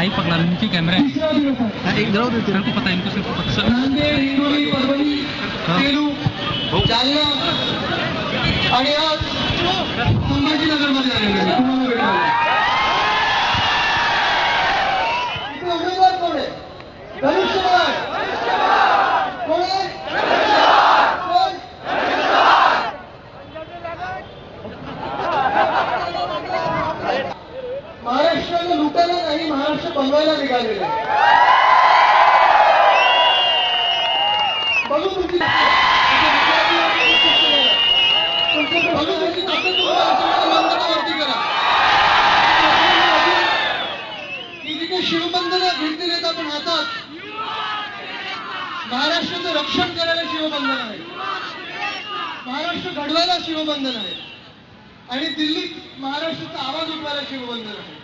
Live पकड़ा नीचे camera है। एक जरूर देते हैं, पता है इनको, सिर्फ पता नांदेड, हिंगोली, परभणी, सेलू, जालना आणि आज संभाजीनगरमध्ये आलेले आहे तुम्हाला भेटायला। इथे उमेदवार कोण आहे? धनुष्यबाण कोण आहे? कोण? महाराष्ट्राला लुटायला नाही, महाराष्ट्र बनवायला निघालेले आहे। बघू तुमची शिवबंधन घेतलेले आहेत आपण हातात। महाराष्ट्राचं रक्षण करायला शिवबंधन आहे, महाराष्ट्र घडवायला शिवबंधन आहे आणि दिल्लीत महाराष्ट्राचा आवाज उठवायला शिवबंधन आहे।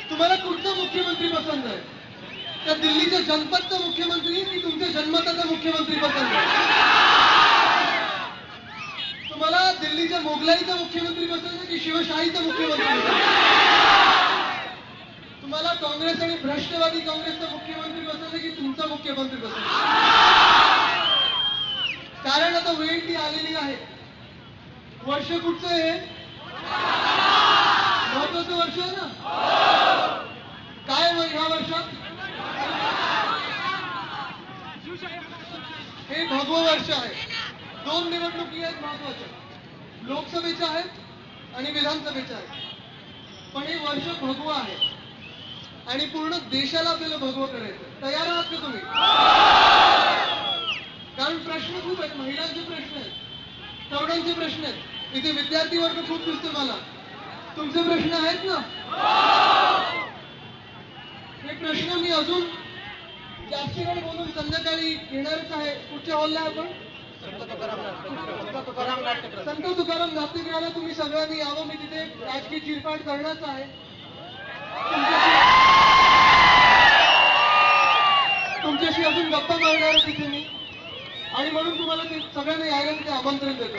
तुम्हाला कुठचा मुख्यमंत्री पसंत आहे? त्या दिल्लीच्या जनपदचा मुख्यमंत्री की तुमच्या जन्मताचा मुख्यमंत्री पसंत आहे? तुम्हाला दिल्लीच्या मोगलाईचा मुख्यमंत्री पसंत आहे की शिवशाहीचा मुख्यमंत्री पसंत आहे? तुम्हाला काँग्रेस आणि भ्रष्टवादी काँग्रेसचा मुख्यमंत्री पसंत आहे की तुमचा मुख्यमंत्री पसंत आहे? कारण आता वेळ ती आलेली आहे। वर्ष कुठचं आहे? महत्वाचं वर्ष आहे ना? काय ह्या वर्षात? हे भगवं वर्ष आहे। दोन निवडणुकी आहेत महत्वाच्या, लोकसभेच्या आहेत आणि विधानसभेच्या आहेत। पण हे वर्ष भगवं आहे आणि पूर्ण देशाला आपल्याला भगवं करायचं। तयार आहात का तुम्ही? कारण प्रश्न खूप आहेत, महिलांचे प्रश्न आहेत, तरुणांचे प्रश्न आहेत, इथे विद्यार्थी वर्ग खूप दिसतो मला। तुमचे प्रश्न आहेत ना? हे प्रश्न मी अजून जास्त वेळ बोलून संध्याकाळी घेणारच आहे। कुठच्या हॉलला आपण? संत तुकाराम नाट्यगृहाला तुम्ही सगळ्यांनी यावं। मी तिथे राजकीय चिरफाड करणारच आहे। तुमच्याशी अजून गप्पा मारणार आहे तिथे मी, आणि म्हणून तुम्हाला ते सगळ्यांना यायला तिथे आमंत्रण देतो।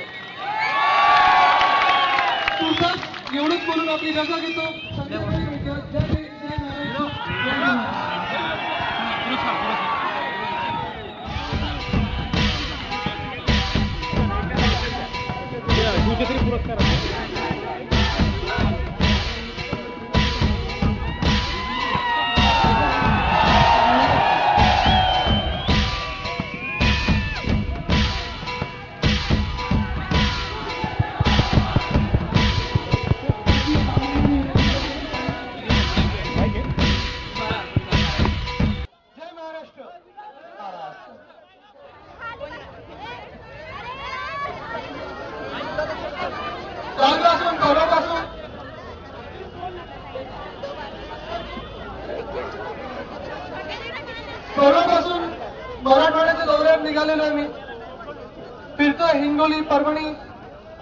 तुर्तास एवढंच बोलून आपली रजा घेतो। पुरस्कार परवापासून मराठवाड्याच्या दौऱ्यावर निघालेलो आहे। मी फिरतोय हिंगोली, परभणी,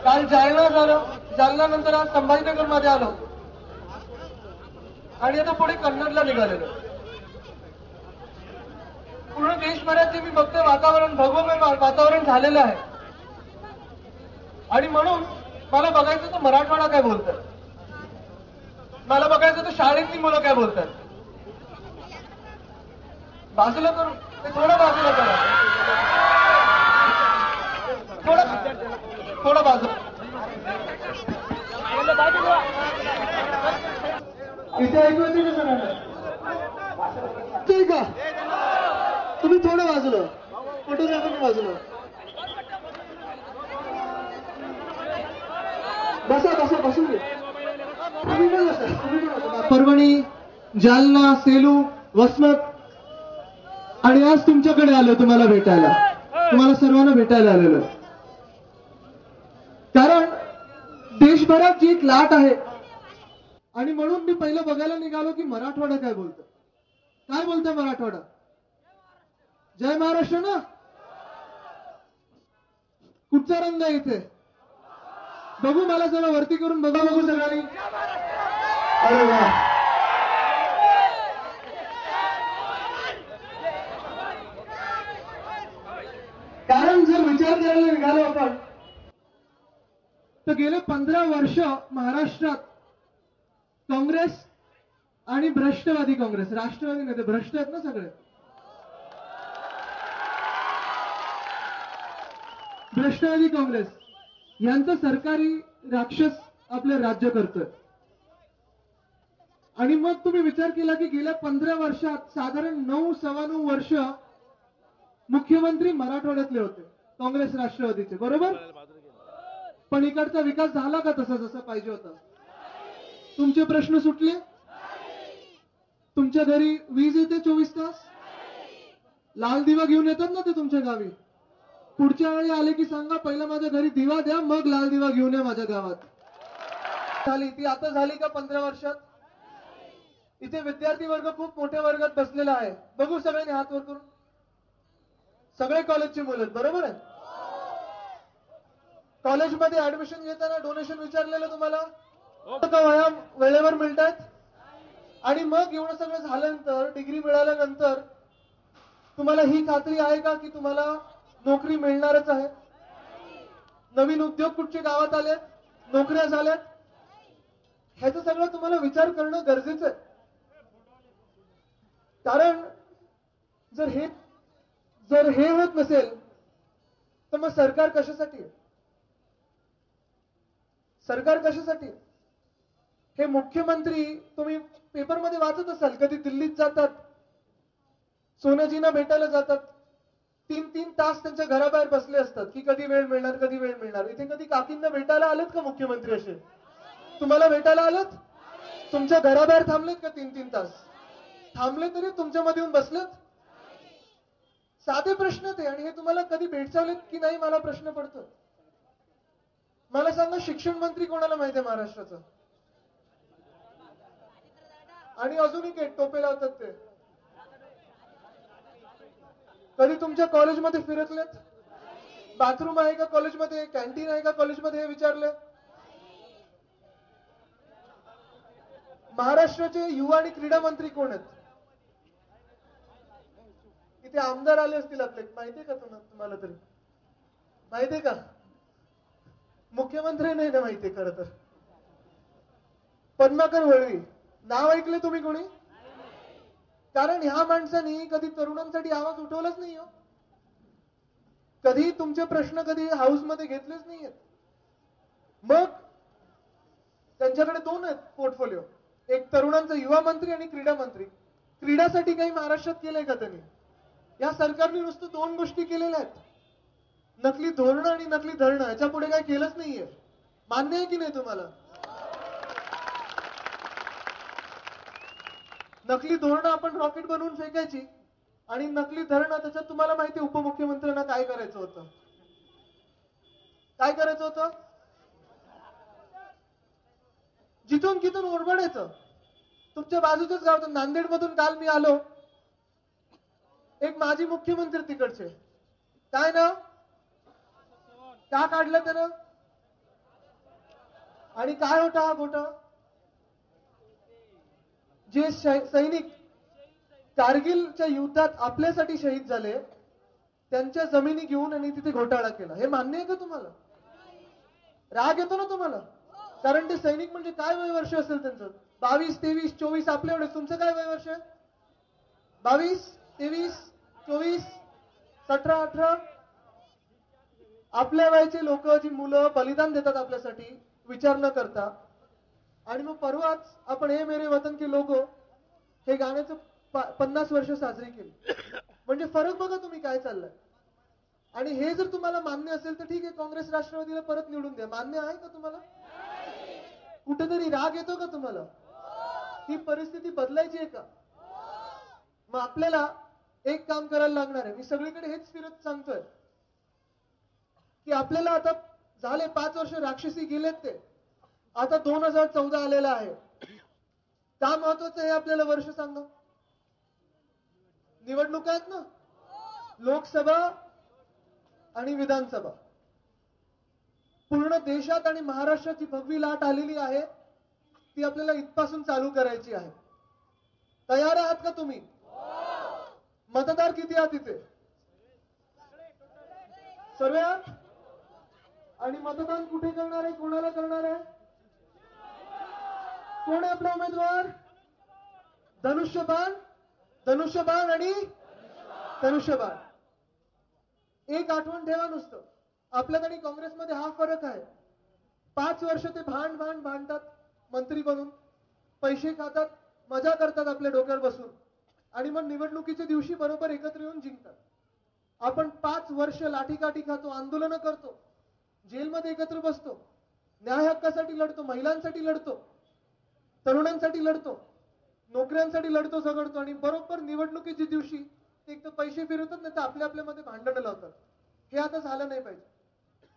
काल जालना झालं, जालना नंतर आज संभाजीनगर मध्ये आलो आणि आता पुढे कन्नडला निघालेलो। पूर्ण देशभरात जे मी बघतोय वातावरण भगवमय वातावरण झालेलं आहे आणि म्हणून मला बघायचं तर मराठवाडा काय बोलतात, मला बघायचं तर शाळेतली मुलं काय बोलतात। बाजूला करू ते, थोडं बाजूला करा, थोडं बाजूला। इथे ऐकू येते का सगळ्यांना? का तुम्ही थोडं बाजूला, कुठून जातो बाजूला बसा बसा, बसून घे। तुम्ही पण बसा, तुम्ही पण बसा। परभणी, जालना, सेलू, वसमत आणि आज तुमच्याकडे आलो तुम्हाला भेटायला, तुम्हाला सर्वांना भेटायला आलेलो। कारण देशभरात जी एक लाट आहे आणि म्हणून मी पहिलं बघायला निघालो की मराठवाडा काय बोलतं, काय बोलतोय मराठवाडा। जय महाराष्ट्र ना? कुठचा रंग आहे इथे? बघू, मला जरा वरती करून बघा, बघू सगळ्यांनी। अरे वा, कारण जर विचार करायला निघालो आपण तर गेले 15 वर्ष महाराष्ट्रात काँग्रेस आणि भ्रष्टवादी काँग्रेस, राष्ट्रवादी नाही, ते भ्रष्ट आहेत ना सगळे. भ्रष्टवादी काँग्रेस यांचं सरकारी राक्षस आपलं राज्य करतोय. आणि मग तुम्ही विचार केला की गेल्या 15 वर्षात साधारण 9-9.25 वर्ष मुख्यमंत्री मराठवाड्यातले होते काँग्रेस राष्ट्रवादीचे, बरोबर. पण इकडचा विकास झाला का तसा जसा पाहिजे होता? तुमचे प्रश्न सुटले? तुमच्या घरी वीज येते 24 तास? लाल दिवा घेऊन येतात ना ते तुमच्या गावी? पुढच्या वेळी आले की सांगा पहिला माझ्या घरी दिवा द्या, मग लाल दिवा घेऊन या माझ्या गावात. झाली ती आता झाली का 15 वर्षात? इथे विद्यार्थी वर्ग खूप मोठ्या वर्गात बसलेला आहे, बघू सगळ्यांनी हात वर करून. सगळे कॉलेजची मुलं आहेत, बरोबर आहे. कॉलेजमध्ये ऍडमिशन घेताना डोनेशन विचारलेलं तुम्हाला? का वया वेळेवर मिळतात? आणि मग एवढं सगळं झाल्यानंतर डिग्री मिळाल्यानंतर तुम्हाला ही खात्री आहे का की तुम्हाला नोकरी मिळणारच आहे? नवीन उद्योग कुठचे गावात आले, नोकऱ्या झाल्यात, ह्याचं सगळं तुम्हाला विचार करणं गरजेचं आहे. कारण जर हे होत नसेल तर मग सरकार कशासाठी? सरकार कशासाठी? हे मुख्यमंत्री तुम्ही पेपरमध्ये वाचत असाल, कधी दिल्लीत जातात, सोनाजींना भेटायला जातात, 3-3 तास त्यांच्या घराबाहेर बसले असतात की कधी वेळ मिळणार, कधी वेळ मिळणार. इथे कधी काकींना भेटायला आलेत का मुख्यमंत्री? असे तुम्हाला भेटायला आलेत? तुमच्या घराबाहेर थांबलेत का 3-3 तास? थांबले तरी तुमच्यामध्ये येऊन बसलेत? साधे प्रश्न ते. आणि हे तुम्हाला कधी भेटचावलेत की नाही मला प्रश्न पडतो. मला सांगा, शिक्षण मंत्री कोणाला माहिती आहे महाराष्ट्राचं? आणि अजूनही काही टोपे लावतात ते. कधी तुमच्या कॉलेजमध्ये फिरकलेत? बाथरूम आहे का कॉलेजमध्ये, कॅन्टीन आहे का कॉलेजमध्ये, हे विचारले? महाराष्ट्राचे युवा आणि क्रीडा मंत्री कोण आहेत? इथे आमदार आले असतील आपले, माहितीये का तुम्हाला? तरी माहितीये का? मुख्यमंत्री नाही ना माहितीये खरं तर. पद्माकर वळवी नाव ऐकले तुम्ही कोणी? कारण ह्या माणसांनी कधी तरुणांसाठी आवाज उठवलाच नाही हो. कधी तुमचे प्रश्न कधी हाऊस मध्ये घेतलेच नाहीयेत. मग त्यांच्याकडे 2 आहेत पोर्टफोलिओ, एक तरुणांचा युवा मंत्री आणि क्रीडा मंत्री. क्रीडासाठी काही महाराष्ट्रात केलंय का त्यांनी? या सरकारने नुसतं 2 गोष्टी केलेल्या आहेत, नकली धोरणं आणि नकली धरणं. याच्या पुढे काही केलंच नाहीये. मान्य आहे की नाही तुम्हाला? नकली धोरणं आपण रॉकेट बनवून फेकायची आणि नकली धरणं, त्याच्यात तुम्हाला माहिती उपमुख्यमंत्र्यांना काय करायचं होतं? काय करायचं होतं? जिथून तिथून ओरबडायचं. तुमच्या बाजूच्याच गावातून नांदेड मधून काल मी आलो, एक माजी मुख्यमंत्री तिकडचे, काय नाव, का काढलं त्यानं? आणि काय होता हा घोटाळा? जे सैनिक कारगिलच्या युद्धात आपल्यासाठी शहीद झाले, त्यांच्या जमिनी घेऊन आणि तिथे घोटाळा केला. हे मान्य आहे का तुम्हाला? राग येतो ना तुम्हाला? कारण ते सैनिक म्हणजे काय वय वर्ष असेल त्यांचं? 22, 23, 24 आपल्या एवढे. तुमचं काय वय वर्ष आहे? 22, 23, 24, 17, 18. आपल्या वयाचे लोक, जी मुलं बलिदान देतात आपल्यासाठी विचार न करता. आणि मग परवाच आपण हे मेरे वतन के लोगो हे गाण्याचं 50 वर्ष साजरी केली. म्हणजे फरक बघा तुम्ही काय चाललाय. आणि हे जर तुम्हाला मान्य असेल तर ठीक आहे, काँग्रेस राष्ट्रवादीला परत निवडून द्या. मान्य आहे का तुम्हाला? कुठेतरी राग येतो का तुम्हाला? ही परिस्थिती बदलायची आहे का? मग आपल्याला एक काम करायला लागणार आहे. मी सगळीकडे हेच फिरत सांगतोय की आपल्याला आता झाले 5 वर्ष राक्षसी गेलेत ते, आता 2014 आलेला आहे. का महत्वाचं आहे आपल्याला वर्ष सांगा? निवडणुका आहेत ना, लोकसभा आणि विधानसभा. पूर्ण देशात आणि महाराष्ट्राची भगवी लाट आलेली आहे, ती आपल्याला इथपासून चालू करायची आहे. तयार आहात का तुम्ही? मतदार किती आहात इथे? सर्व आहात? आणि मतदान कुठे करणार आहे, कोणाला करणार आहे? कोण आहे आपला उमेदवार? धनुष्यबाण धनुष्यबाण आणि धनुष्यबाण. एक आठवण ठेवा नुसतं, आपल्यात आणि काँग्रेसमध्ये हा फरक आहे. 5 वर्ष ते भांडतात मंत्री बनून, पैसे खातात, मजा करतात आपल्या डोक्यावर बसून, आणि मग निवडणुकीच्या दिवशी बरोबर एकत्र येऊन जिंकतात. आपण 5 वर्ष लाठीकाठी खातो, आंदोलनं करतो, जेलमध्ये एकत्र बसतो, न्याय हक्कासाठी लढतो, महिलांसाठी लढतो, तरुणांसाठी लढतो, नोकऱ्यांसाठी लढतो, झगडतो, आणि बरोबर निवडणुकीच्या दिवशी एक तर पैसे फिरवतात, नाही तर आपल्यामध्ये भांडणं लावतात. हे आता झालं नाही पाहिजे.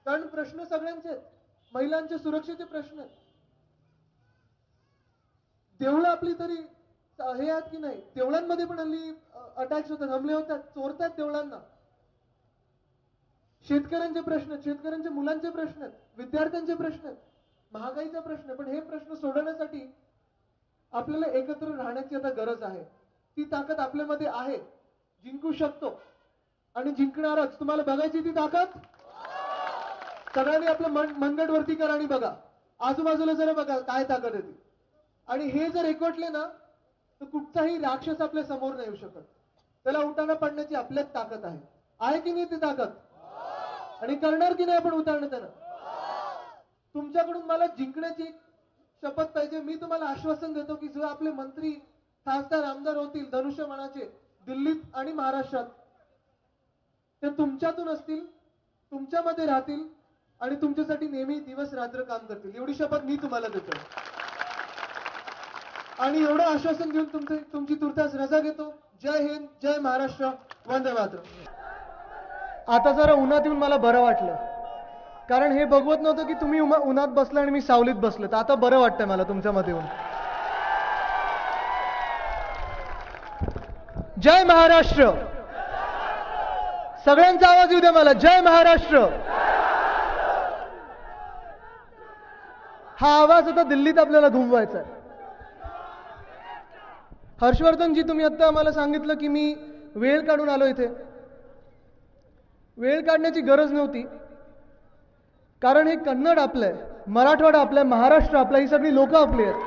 कारण प्रश्न सगळ्यांचे आहेत, महिलांच्या सुरक्षेचे प्रश्न आहेत. देवळं आपली तरी हे आहेत की नाही, देवळांमध्ये पण हल्ली अटॅक्स होतात, हमले होतात, चोरतात देवळांना. शेतकऱ्यांचे प्रश्न, शेतकऱ्यांच्या मुलांचे प्रश्न आहेत, विद्यार्थ्यांचे प्रश्न आहेत, महागाईचा प्रश्न. पण हे प्रश्न सोडवण्यासाठी आपल्याला एकत्र राहण्याची आता गरज आहे. ती ताकद आपल्यामध्ये आहे, जिंकू शकतो आणि जिंकणारच. तुम्हाला बघायची ती ताकद? सगळ्यांनी आपलं मनगट वरती करा आणि बघा, आजूबाजूला जरा बघा काय ताकद आहे ती. आणि हे जर एकवटले ना, तर कुठचाही राक्षस आपल्या समोर नाही येऊ शकत. त्याला उठाणं पडण्याची आपल्यात ताकद आहे. आहे की नाही ती ताकद? आणि करणार की नाही आपण उतारणं त्यानं? तुमच्याकडून मला जिंकण्याची शपथ पाहिजे. मी तुम्हाला आश्वासन देतो की जो आपले मंत्री खासदार आमदार होतील धनुष्यबाणाचे दिल्लीत आणि महाराष्ट्रात, ते तुमच्यातून असतील, तुमच्यामध्ये राहतील आणि तुमच्यासाठी नेहमी दिवस रात्र काम करतील. एवढी शपथ मी तुम्हाला देतो. आणि एवढं आश्वासन देऊन तुमची तुर्तास रजा घेतो. जय हिंद, जय महाराष्ट्र, वंदे मातरम. आता जरा उन्हात येऊन मला बरं वाटलं, कारण हे बघवत नव्हतं की तुम्ही उन्हात बसला आणि मी सावलीत बसलो. तर आता बरं वाटतंय मला तुमच्यामध्ये येऊन. जय महाराष्ट्र. सगळ्यांचा आवाज येऊ द्या मला. जय महाराष्ट्र. हा आवाज आता दिल्लीत आपल्याला घुमवायचा आहे. हर्षवर्धनजी, तुम्ही आता आम्हाला सांगितलं की मी वेळ काढून आलो इथे. वेळ काढण्याची गरज नव्हती, कारण हे कन्नड आपलं आहे, मराठवाडा आपलं आहे, महाराष्ट्र आपला, ही सगळी लोक आपली आहेत.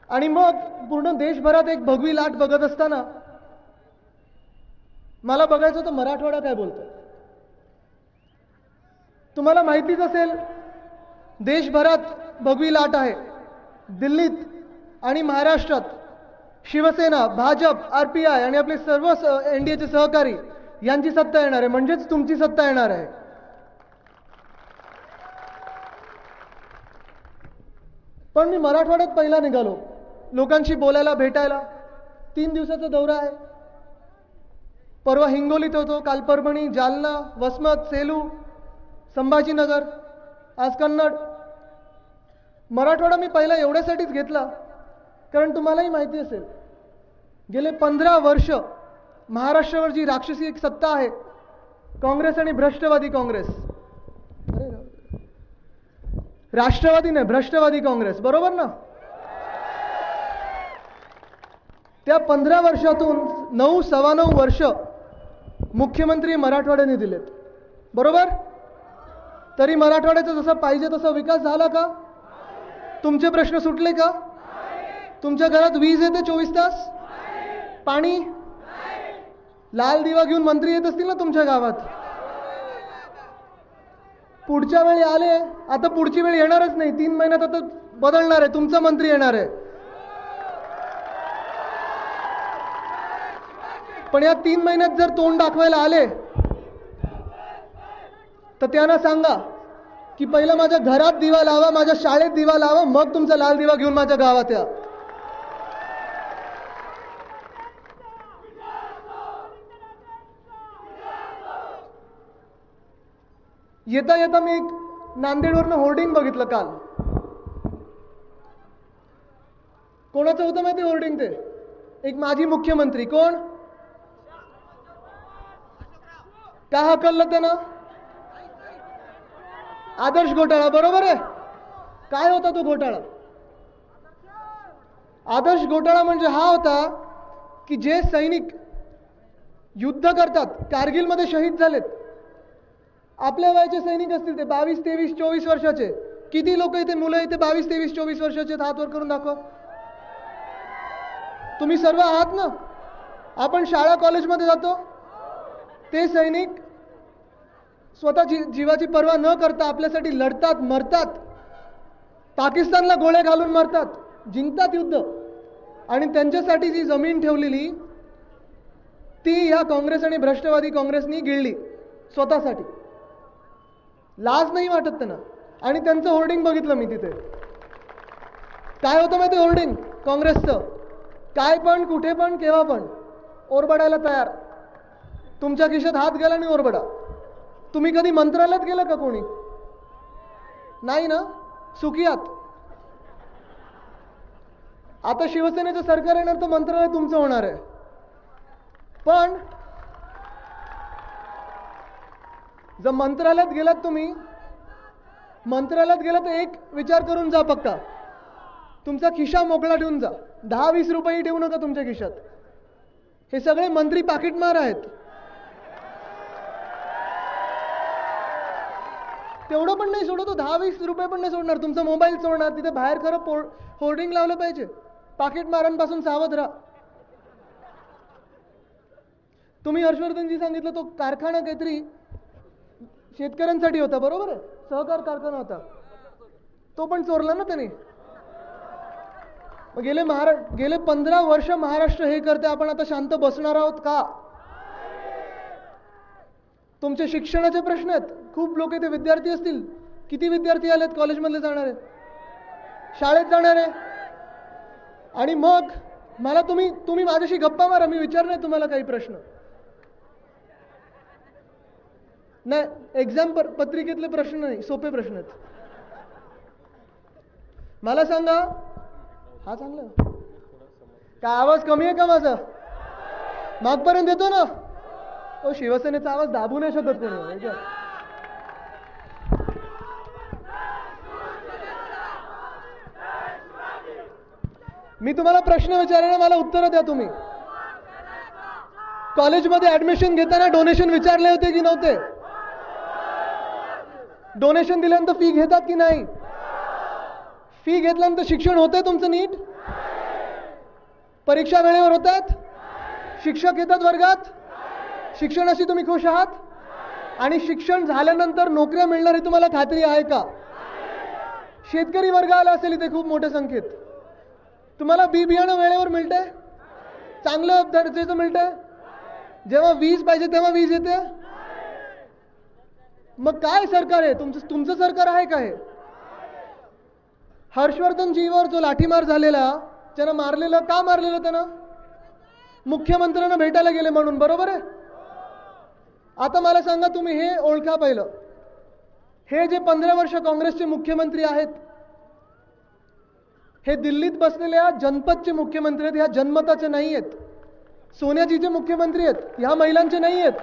आणि मग पूर्ण देशभरात एक भगवी लाट बघत असताना मला बघायचं होतं मराठवाडा काय बोलतोय. तुम्हाला माहितीच असेल, देशभरात भगवी लाट आहे. दिल्लीत आणि महाराष्ट्रात शिवसेना, भाजप, आरपीआय आणि आपले सर्व एनडीएचे सहकारी यांची सत्ता येणार आहे, म्हणजेच तुमची सत्ता येणार आहे. पण मी मराठवाड्यात पहिला निघालो लोकांशी बोलायला, भेटायला. 3 दिवसाचा दौरा आहे. परवा हिंगोलीत होतो, काल परभणी, जालना, वसमत, सेलू, संभाजीनगर, आज कन्नड. मराठवाडा मी पहिला एवढ्यासाठीच घेतला, कारण तुम्हालाही माहिती असेल, गेले 15 वर्ष महाराष्ट्रावर जी राक्षसी एक सत्ता आहे, काँग्रेस आणि भ्रष्टवादी काँग्रेस, राष्ट्रवादी नाही, भ्रष्टवादी काँग्रेस, बरोबर ना? त्या 15 वर्षातून 9-9.25 वर्ष मुख्यमंत्री मराठवाड्याने दिलेत, बरोबर? तरी मराठवाड्याचा जसा पाहिजे तसा विकास झाला का? तुमचे प्रश्न सुटले का? तुमच्या घरात वीज येते 24 तास? पाणी? लाल दिवा घेऊन मंत्री येत असतील ना तुमच्या गावात? पुढच्या वेळी आले, आता पुढची वेळ येणारच नाही, 3 महिन्यात आता बदलणार आहे, तुमचा मंत्री येणार आहे. पण या 3 महिन्यात जर तोंड दाखवायला आले तर त्यांना सांगा की पहिला माझ्या घरात दिवा लावा, माझ्या शाळेत दिवा लावा, मग तुमचा लाल दिवा घेऊन माझ्या गावात या. येता येता मी एक नांदेडवरनं होर्डिंग बघितलं काल. कोणाचं होतं माहिती होर्डिंग? ते एक माजी मुख्यमंत्री, कोण, का हकललं त्यानं? आदर्श घोटाळा, बरोबर आहे. काय होता तो घोटाळा? आदर्श घोटाळा म्हणजे हा होता की जे सैनिक युद्ध करतात, कारगिलमध्ये शहीद झालेत, आपल्या वयाचे सैनिक असतील, ते 22, 23, 24 वर्षाचे, किती लोक इथे मुलं इथे 22, 23, 24 वर्षाचे आहेत? हात वर करून दाखवा. तुम्ही सर्व आहात ना? आपण शाळा कॉलेजमध्ये जातो, ते सैनिक स्वतः जीवाची पर्वा न करता आपल्यासाठी लढतात, मरतात, पाकिस्तानला गोळे घालून मरतात, जिंकतात युद्ध. आणि त्यांच्यासाठी जी जमीन ठेवलेली ती ह्या काँग्रेस आणि भ्रष्टवादी काँग्रेसनी गिळली स्वतःसाठी. लाज नाही वाटत त्यांना. आणि त्यांचं होर्डिंग बघितलं मी तिथे. काय होतं माहिती होर्डिंग काँग्रेसचं? काय पण, कुठे पण, केव्हा पण ओरबडायला तयार. तुमच्या खिशात हात गेला आणि ओरबडा. तुम्ही कधी मंत्रालयात गेलं का कोणी? नाही ना? सुखी आहात. आता शिवसेनेचं सरकार येणार तर मंत्रालय तुमचं होणार आहे. पण जर मंत्रालयात गेलात तुम्ही, मंत्रालयात गेला तर एक विचार करून जा पक्का. तुमचा खिशा मोकळा ठेवून जा. 10-20 रुपये ठेवू नका तुमच्या खिशात. हे सगळे मंत्री पाकिटमार आहेत. तेवढं पण नाही सोडतो. 10-20 रुपये पण नाही सोडणार. तुमचा मोबाईल सोडणार. तिथे बाहेर खरं होर्डिंग लावलं पाहिजे, पाकिटमारांपासून सावध राहा. तुम्ही हर्षवर्धनजी सांगितलं तो कारखाना काहीतरी शेतकऱ्यांसाठी होता, बरोबर आहे? सहकार कारखाना होता, तो पण चोरला ना त्याने. मग गेले 15 वर्ष महाराष्ट्र हे करते, आपण आता शांत बसणार आहोत का? तुमचे शिक्षणाचे प्रश्न आहेत. खूप लोक इथे विद्यार्थी असतील. किती विद्यार्थी आलेत कॉलेजमधले जाणारे, शाळेत जाणारे? आणि मग मला तुम्ही माझ्याशी गप्पा मारा, मी विचारणार तुम्हाला काही प्रश्न. नाही, एक्झाम पत्रिकेतले प्रश्न नाही, सोपे प्रश्न आहेत. मला सांगा, हा चांगला काय आवाज कमी आहे का माझा? मागपर्यंत येतो ना? तो शिवसेनेचा आवाज दाबू नाही शकत कोणी. मी तुम्हाला प्रश्न विचारले, मला उत्तर द्या तुम्ही. कॉलेजमध्ये ऍडमिशन घेताना डोनेशन विचारले होते की नव्हते? डोनेशन दिल्यानंतर फी घेतात की नाही? फी घेतल्यानंतर शिक्षण होतंय तुमचं नीट? परीक्षा वेळेवर होतात? शिक्षक येतात वर्गात? शिक्षणाशी तुम्ही खुश आहात? आणि शिक्षण झाल्यानंतर नोकऱ्या मिळणार ही तुम्हाला खात्री आहे का? शेतकरी वर्ग आला असेल इथे खूप मोठ्या संख्येत. तुम्हाला बी बियाणं वेळेवर मिळतंय? चांगलं दर्जाचं मिळतंय? जेव्हा वीज पाहिजे तेव्हा वीज येते? मग काय सरकार आहे तुमचं सरकार आहे का हे? हर्षवर्धनजीवर जो लाठीमार झालेला, त्यानं मारलेलं, का मारलेलं त्यानं? मुख्यमंत्र्यांना भेटायला गेले म्हणून, बरोबर आहे? आता मला सांगा, तुम्ही हे ओळखा पहिलं. हे जे 15 वर्ष काँग्रेसचे मुख्यमंत्री आहेत, हे दिल्लीत बसलेल्या जनपदचे मुख्यमंत्री आहेत. ह्या जनमताचे नाही आहेत. सोनियाजीचे मुख्यमंत्री आहेत, ह्या महिलांचे नाही आहेत.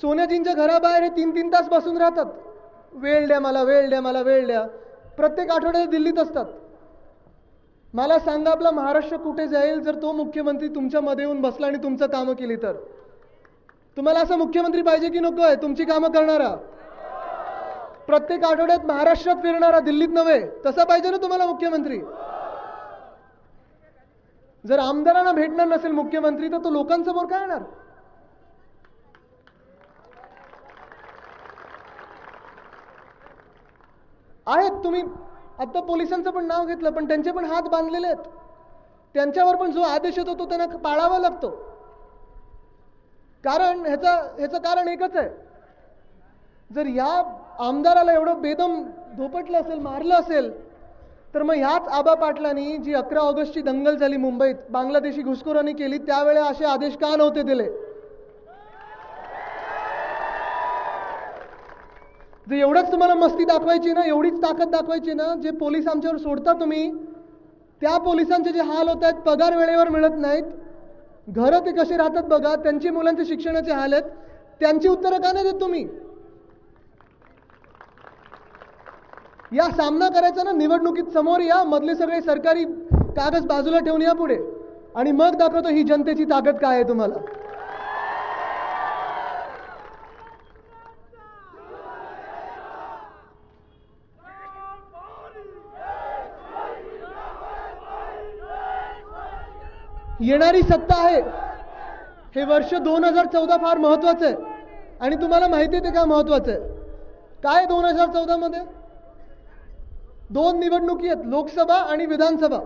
सोनियाजींच्या घराबाहेर हे 3-3 तास बसून राहतात. वेळ द्या मला, वेळ द्या मला, वेळ द्या. प्रत्येक आठवड्यात दिल्लीत असतात. मला सांगा, आपला महाराष्ट्र कुठे जाईल जर तो मुख्यमंत्री तुमच्या मध्ये येऊन बसला आणि तुमचं कामं केली तर? तुम्हाला असा मुख्यमंत्री पाहिजे की नको आहे? तुमची कामं करणारा, प्रत्येक आठवड्यात महाराष्ट्रात फिरणारा, दिल्लीत नव्हे, तसा पाहिजे ना तुम्हाला मुख्यमंत्री? जर आमदारांना भेटणार नसेल मुख्यमंत्री, तर तो लोकांसमोर काय येणार? आहेत. तुम्ही आता पोलिसांचं पण नाव घेतलं, पण त्यांचे पण हात बांधलेले आहेत. त्यांच्यावर पण जो आदेश येतो तो त्यांना पाळावा लागतो. कारण ह्याचं कारण एकच आहे. जर या आमदाराला एवढं बेदम धोपटलं असेल, मारलं असेल, तर मग ह्याच आबा पाटलांनी जी 11 ऑगस्टची दंगल झाली मुंबईत, बांगलादेशी घुसखोरांनी केली, त्यावेळेला असे आदेश का नव्हते दिले? जर एवढंच तुम्हाला मस्ती दाखवायची ना, एवढीच ताकद दाखवायची ना, जे पोलीस आमच्यावर सोडता तुम्ही, त्या पोलिसांचे जे हाल होत आहेत, पगार वेळेवर मिळत नाहीत, घरं ते कसे राहतात बघा, त्यांची मुलांचे शिक्षणाचे हाल आहेत, त्यांची उत्तरं का नाही देत तुम्ही? या सामना करायचा ना, निवडणुकीत समोर या, मधले सगळे सरकारी कागद बाजूला ठेवून या पुढे, आणि मग दाखवतो ही जनतेची ताकद काय आहे तुम्हाला. येणारी सत्ता आहे, हे वर्ष 2014 फार महत्वाचं आहे. आणि तुम्हाला माहिती आहे ते का महत्वाचं आहे? काय 2014 मध्ये 2 निवडणुकी आहेत, लोकसभा आणि विधानसभा.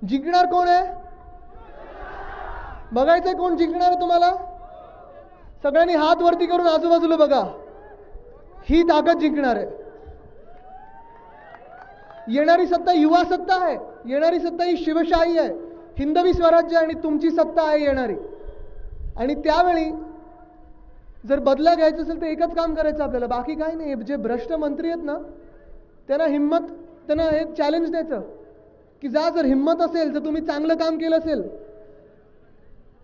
जिंकणार कोण आहे? बघायचंय कोण जिंकणार आहे तुम्हाला? सगळ्यांनी हात वरती करून आजूबाजूला बघा. ही ताकद जिंकणार आहे. येणारी सत्ता युवा सत्ता आहे. येणारी सत्ता ही शिवशाही आहे, हिंदवी स्वराज्य आणि तुमची सत्ता आहे येणारी. आणि त्यावेळी जर बदला घ्यायचा असेल तर एकच काम करायचं आपल्याला, बाकी काही नाही. जे भ्रष्ट मंत्री आहेत ना, त्यांना हे चॅलेंज द्यायचं की जर हिम्मत असेल, जर तुम्ही चांगलं काम केलं असेल,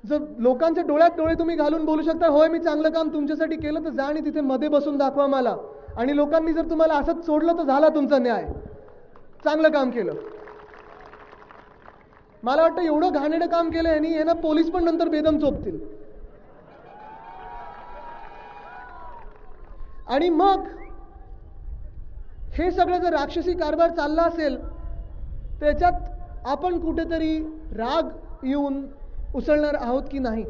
जर लोकांच्या डोळ्यात डोळे तुम्ही घालून बोलू शकता होय मी चांगलं काम तुमच्यासाठी केलं, तर जा आणि तिथे मध्ये बसून दाखवा मला. आणि लोकांनी जर तुम्हाला असंच सोडलं तर झाला तुमचा न्याय. चांगलं काम केलं. मला वाटतं एवढं घाणेरडं काम केलं यांनी, यांना पोलीस पण नंतर बेदम चोपतील. आणि मग हे सगळं जर राक्षसी कारभार चालला असेल, त्याच्यात आपण कुठेतरी राग येऊन उसळणार आहोत की नाही?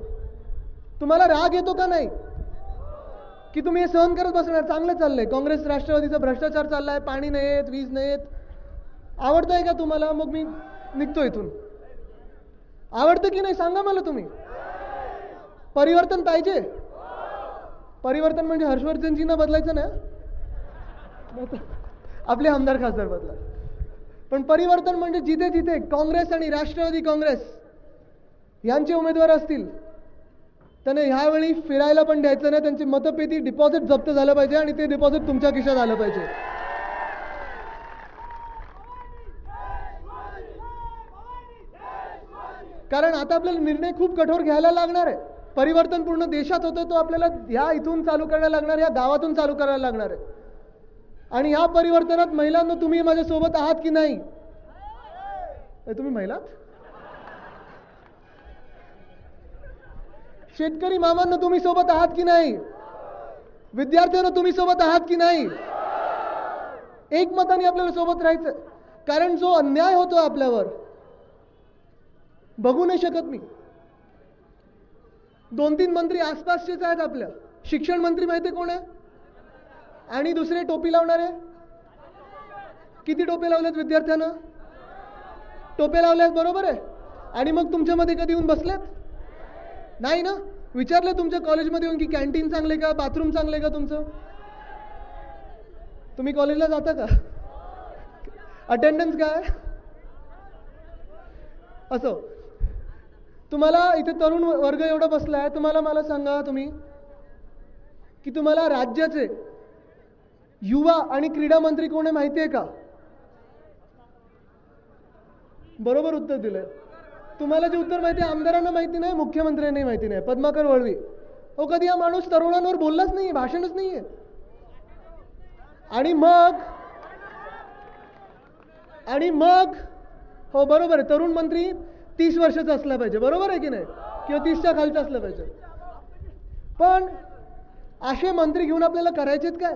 तुम्हाला राग येतो का नाही की तुम्ही हे सहन करत बसणार? चांगलं चाललंय, काँग्रेस राष्ट्रवादीचा भ्रष्टाचार चाललाय, पाणी नाही येत, वीज नाही येत. आवडतंय का तुम्हाला? मग मी निघतो इथून. आवडतं की नाही सांगा मला तुम्ही. परिवर्तन पाहिजे. परिवर्तन म्हणजे हर्षवर्धनजींना बदलायचं ना, आपले आमदार खासदार बदला. पण परिवर्तन म्हणजे जिथे जिथे काँग्रेस आणि राष्ट्रवादी काँग्रेस यांचे उमेदवार असतील त्यांना ह्यावेळी फिरायला पण द्यायचं नाही. त्यांची मतपेटी डिपॉझिट जप्त झालं पाहिजे आणि ते डिपॉझिट तुमच्या खिशात आलं पाहिजे. कारण आता आपल्याला निर्णय खूप कठोर घ्यायला लागणार आहे. परिवर्तन पूर्ण देशात होतं, तो आपल्याला ह्या इथून चालू करायला लागणार, या गावातून चालू करायला लागणार आहे. आणि या परिवर्तनात महिलांना तुम्ही माझ्या सोबत आहात की नाही? तुम्ही महिला, शेतकरी मामांना तुम्ही सोबत आहात की नाही? विद्यार्थ्यांना तुम्ही सोबत आहात की नाही? एकमताने आपल्याला सोबत राहायचं. कारण जो अन्याय होतो आपल्यावर बघू नाही शकत मी. 2-3 मंत्री आसपासचेच आहेत आपल्या. शिक्षण मंत्री माहिती कोण आहे? आणि दुसरे टोपी लावणारे किती टोपे लावलेत विद्यार्थ्यांना? टोपे लावल्यात, बरोबर आहे. आणि मग तुमच्यामध्ये कधी येऊन बसलेत? नाही ना. विचारलं तुमच्या कॉलेजमध्ये येऊन की कॅन्टीन चांगले का, बाथरूम चांगले का तुमचं? तुम्ही कॉलेजला जाता का? अटेंडन्स काय? असो, तुम्हाला इथे तरुण वर्ग एवढा बसलाय, तुम्हाला मला सांगा तुम्ही की तुम्हाला राज्याचे युवा आणि क्रीडा मंत्री कोण आहे माहिती आहे का? बरोबर उत्तर दिलंय. तुम्हाला जे उत्तर माहिती आहे आमदारांना माहिती नाही, मुख्यमंत्र्यांनाही माहिती नाही. पद्माकर वळवी, हो कधी हा माणूस तरुणांवर बोललाच नाहीये, भाषणच नाहीये. आणि मग हो बरोबर आहे, तरुण मंत्री 30 वर्षाचा असला पाहिजे, बरोबर आहे की नाही? किंवा 30च्या खालचा असला पाहिजे. पण असे मंत्री घेऊन आपल्याला करायचेत काय?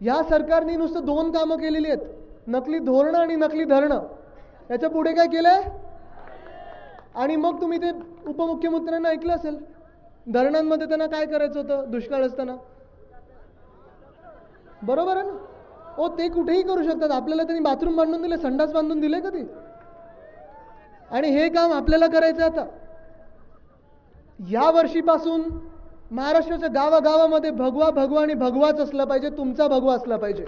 या सरकारने नुसतं 2 कामं केलेली आहेत, नकली धोरणं आणि नकली धरणं. याच्या पुढे काय केलंय? आणि मग तुम्ही ते उपमुख्यमंत्र्यांना ऐकलं असेल, धरणांमध्ये त्यांना काय करायचं होतं दुष्काळ असताना, बरोबर आहे ना? हो, ते कुठेही करू शकतात. आपल्याला त्यांनी बाथरूम बांधून दिले, संडास बांधून दिले कधी? आणि हे काम आपल्याला करायचं आता. या वर्षीपासून महाराष्ट्राच्या गावागावामध्ये भगवा भगवा आणि भगवाच असला पाहिजे, तुमचा भगवा असला पाहिजे.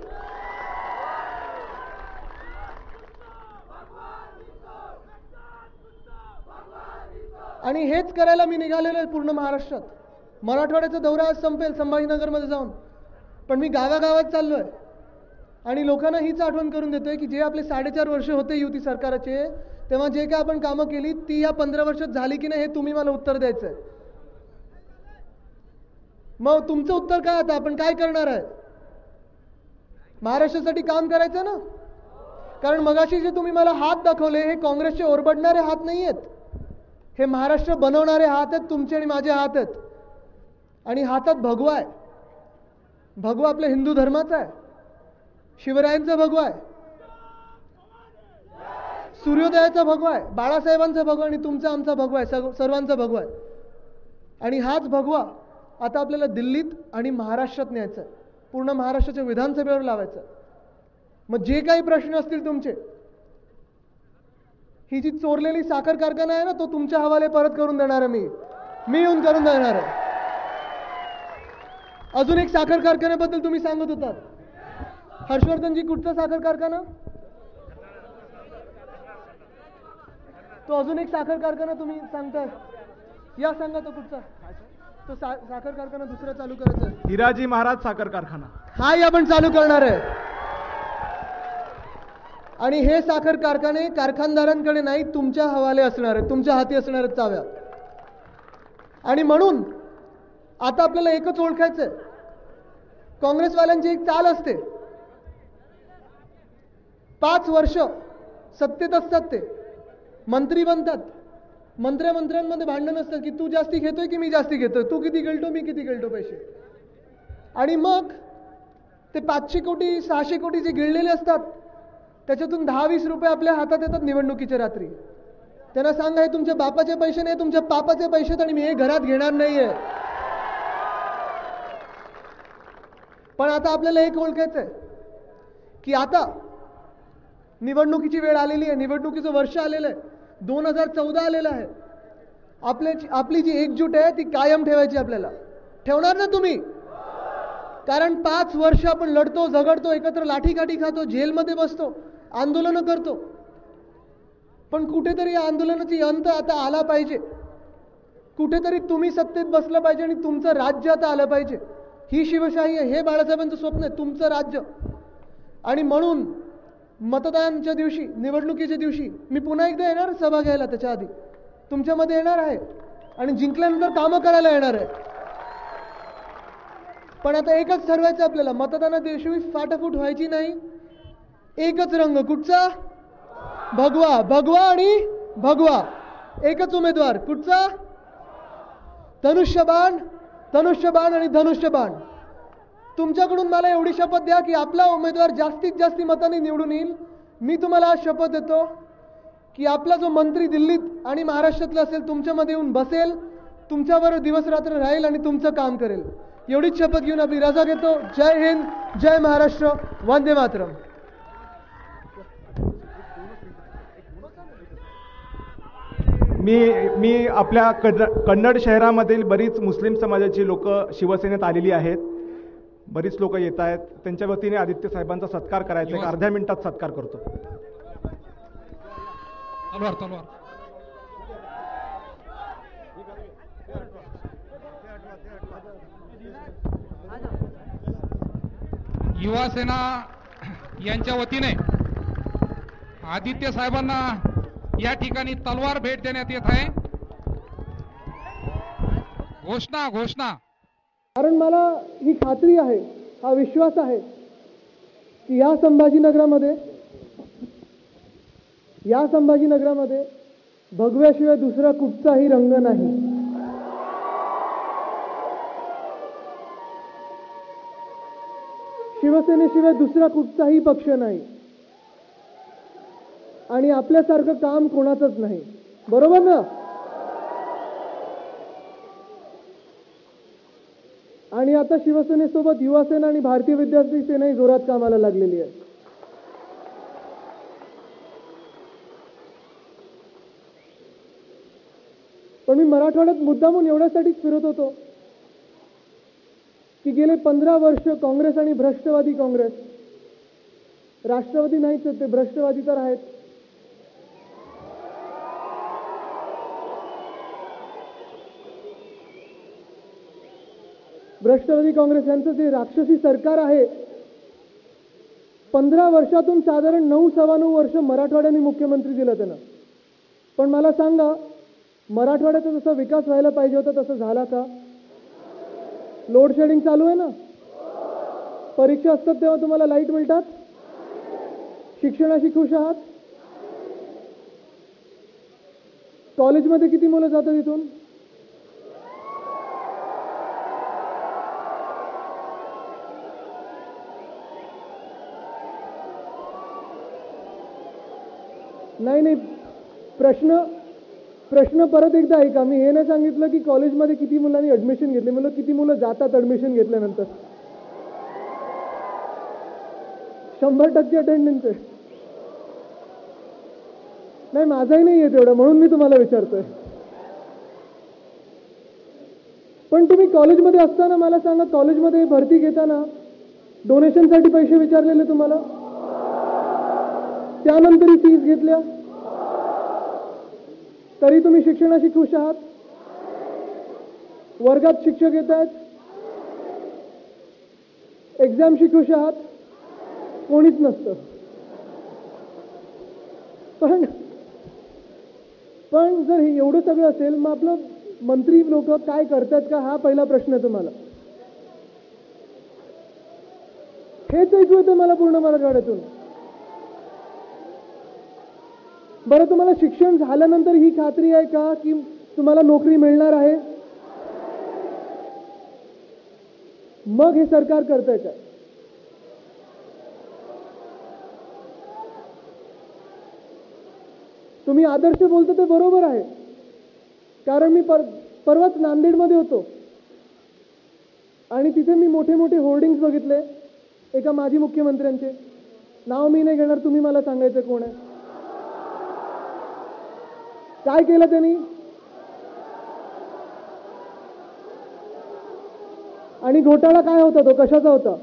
आणि हेच करायला मी निघालेलो आहे पूर्ण महाराष्ट्रात. मराठवाड्याचा दौरा आज संपेल संभाजीनगरमध्ये जाऊन, पण मी गावागावात चाललोय आणि लोकांना हीच आठवण करून देतोय की जे आपले 4.5 वर्ष होते युती सरकारचे, तेव्हा जे काय आपण कामं केली ती या 15 वर्षात झाली की नाही हे तुम्ही मला उत्तर द्यायचं आहे. मग तुमचं उत्तर काय? आता आपण काय करणार आहे? महाराष्ट्रासाठी काम करायचं ना. कारण मगाशी जे तुम्ही मला हात दाखवले हे काँग्रेसचे ओरबडणारे हात नाही आहेत, हे महाराष्ट्र बनवणारे हात आहेत, तुमचे आणि माझे हात आहेत. आणि हातात भगवा आहे. भगवा आपल्या हिंदू धर्माचा आहे, शिवरायांचा भगवा आहे. सूर्योदयाचा भगवा आहे, बाळासाहेबांचा भगवा आणि तुमचा आमचा भगवा आहे, सर्वांचा भगवा आहे. आणि हाच भगवा आता आपल्याला दिल्लीत आणि महाराष्ट्रात न्यायचा आहे, पूर्ण महाराष्ट्राच्या विधानसभेवर लावायचा. मग जे काही प्रश्न असतील तुमचे, ही जी चोरलेली साखर कारखाना आहे ना, तो तुमच्या हवाले परत करून देणार आहे मी येऊन करून देणार आहे. अजून एक साखर कारखान्याबद्दल तुम्ही सांगत होतात, हर्षवर्धनजी, कुठचा साखर कारखाना? तो अजून एक साखर कारखाना तुम्ही सांगताय, या सांगा तो कुठचा? तो साखर कारखाना दुसरा चालू करायचा आहे, हिराजी महाराज साखर कारखाना, हाही आपण चालू करणार आहे. आणि हे साखर कारखाने कारखानदारांकडे नाही, तुमच्या हवाले असणार आहेत, तुमच्या हाती असणार आहेत चाव्या. आणि म्हणून आता आपल्याला एकच ओळखायचंय, काँग्रेसवाल्यांची एक चाल असते, 5 वर्ष सत्तेत असतात, ते मंत्री बनतात, मंत्र्यांमध्ये भांडण असतात की तू जास्ती घेतोय की मी जास्ती घेतोय, तू किती गेलतो मी किती गेलतो पैसे. आणि मग ते 500 कोटी 600 कोटी जे गिळलेले असतात, त्याच्यातून 10-20 रुपये आपल्या हातात येतात निवडणुकीच्या रात्री. त्यांना सांगा, हे तुमच्या बापाचे पैसे नाही, तुमच्या पापाचे पैसे आहेत आणि मी हे घरात घेणार नाहीये. पण आता आपल्याला एक ओळखायचंय की आता निवडणुकीची वेळ आलेली आहे, निवडणुकीचं वर्ष आलेलं आहे, 2014 आलेलं आहे. आपली जी एकजूट आहे ती कायम ठेवायची आपल्याला. ठेवणार ना तुम्ही? कारण 5 वर्ष आपण लढतो, झगडतो, एकत्र लाठीकाठी खातो, जेलमध्ये बसतो, आंदोलनं करतो. पण कुठेतरी या आंदोलनाची अंत आता आला पाहिजे, कुठेतरी तुम्ही सत्तेत बसलं पाहिजे आणि तुमचं राज्य आता आलं पाहिजे. ही शिवशाही आहे, हे बाळासाहेबांचं स्वप्न आहे, तुमचं राज्य. आणि म्हणून मतदानाच्या दिवशी, निवडणुकीच्या दिवशी मी पुन्हा एकदा येणार सभा घ्यायला, त्याच्या आधी तुमच्यामध्ये येणार आहे आणि जिंकल्यानंतर कामं करायला येणार आहे. पण आता एकच ठरवायचं आपल्याला, मतदाना दिवशी फाटाफूट व्हायची नाही. एकच रंग, कुठचा? भगवा, भगवा आणि भगवा. एकच उमेदवार, कुठचा? धनुष्यबाण, धनुष्यबाण आणि धनुष्यबाण. तुमच्याकडून मला एवढी शपथ द्या की आपला उमेदवार जास्तीत जास्त मतांनी निवडून येईल. मी तुम्हाला आज शपथ देतो की आपला जो मंत्री दिल्लीत आणि महाराष्ट्रातला असेल, तुमच्यामध्ये येऊन बसेल, तुमच्याबरोबर दिवस रात्र राहील आणि तुमचं काम करेल. एवढीच शपथ घेऊन आपली रजा घेतो. जय हिंद, जय महाराष्ट्र, वंदे मातरम. मी आपल्या कन्नड शहरामधील बरीच मुस्लिम समाजाची लोक शिवसेनेत आलेली आहेत, बरीच लोक येत आहेत. त्यांच्या वतीने आदित्य साहेबांचा सत्कार करायचा, एक अर्ध्या मिनिटात सत्कार करतो. तलवार युवा सेना यांच्या वतीने आदित्य साहेबांना या ठिकाणी तलवार भेट देण्यात येत आहे. घोषणा. कारण मला ही खात्री आहे, हा विश्वास आहे की या संभाजीनगरामध्ये भगव्याशिवाय दुसरा कुठचाही रंग नाही. शिवसेनेशिवाय दुसरा कुठचाही पक्ष नाही आणि आपल्यासारखं काम कोणाचंच नाही. बरोबर ना? आणि आता शिवसेनेसोबत युवासेना आणि भारतीय विद्यार्थी सेनाही जोरात कामाला लागलेली आहे. पण मी मराठवाड्यात मुद्दामून एवढ्यासाठीच फिरत होतो की गेले 15 वर्ष काँग्रेस आणि भ्रष्टवादी काँग्रेस, राष्ट्रवादी नाहीच, ते भ्रष्टवादी तर आहेत, भ्रष्टवादी काँग्रेस यांचं जे राक्षसी सरकार आहे, 15 वर्षातून साधारण 9-9.25 वर्ष मराठवाड्याने मुख्यमंत्री दिलं त्यांना. पण मला सांगा, मराठवाड्याचा जसा विकास व्हायला पाहिजे होता तसं झाला का? लोड शेडिंग चालू आहे ना, परीक्षा असतात तेव्हा तुम्हाला लाईट मिळतात, शिक्षणाशी खुश आहात, कॉलेजमध्ये किती मुलं जातात इथून? नाही नाही, प्रश्न परत एकदा ऐका. मी हे नाही सांगितलं की कॉलेजमध्ये किती मुलांनी ॲडमिशन घेतले, म्हणलं किती मुलं जातात ॲडमिशन घेतल्यानंतर. 100% अटेंडन्स आहे. नाही, माझाही नाही आहे तेवढं, म्हणून मी तुम्हाला विचारतोय. पण तुम्ही कॉलेजमध्ये असताना मला सांगा, कॉलेजमध्ये भरती घेताना डोनेशनसाठी पैसे विचारलेले तुम्हाला, त्यानंतरही फीस घेतल्या, तरी तुम्ही शिक्षणाशी खुश आहात? वर्गात शिक्षक येत आहेत, एक्झामशी खुश आहात? कोणीच नसतं. पण जर हे एवढं सगळं असेल, मग आपलं मंत्री लोक काय करतात का, हा पहिला प्रश्न आहे तुम्हाला. हेच ऐकू येतं मला पूर्ण मराठवाड्यातून. बरं, तुम्हाला शिक्षण झाल्यानंतर ही खात्री आहे का की तुम्हाला नोकरी मिळणार आहे? मग हे सरकार करतंय काय? तुम्ही आदर्श बोलतो ते बरोबर आहे, कारण मी परवाच नांदेडमध्ये होतो आणि तिथे मी मोठे मोठे होर्डिंग्स बघितले एका माजी मुख्यमंत्र्यांचे. नाव मी नाही घेणार, तुम्ही मला सांगायचं कोण आहे. काय केलं त्यांनी? आणि घोटाळा काय होता, तो कशाचा होता?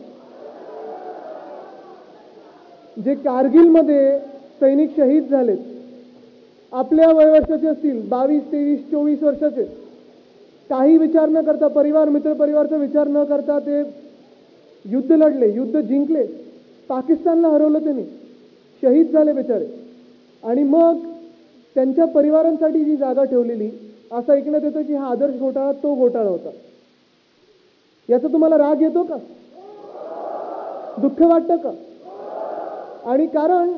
जे कारगिलमध्ये सैनिक शहीद झालेत, आपल्या वयवर्षाचे असतील, 22, 23, 24 वर्षाचे, काही विचार न करता, परिवार मित्रपरिवारचा विचार न करता ते युद्ध लढले, युद्ध जिंकले, पाकिस्तानला हरवलं, त्यांनी शहीद झाले बिचारे. आणि मग त्यांच्या परिवारांसाठी जी जागा ठेवलेली, असं ऐकण्यात येतं की हा आदर्श घोटाळा तो घोटाळा होता. याचा तुम्हाला राग येतो का? दुःख वाटतं का? आणि कारण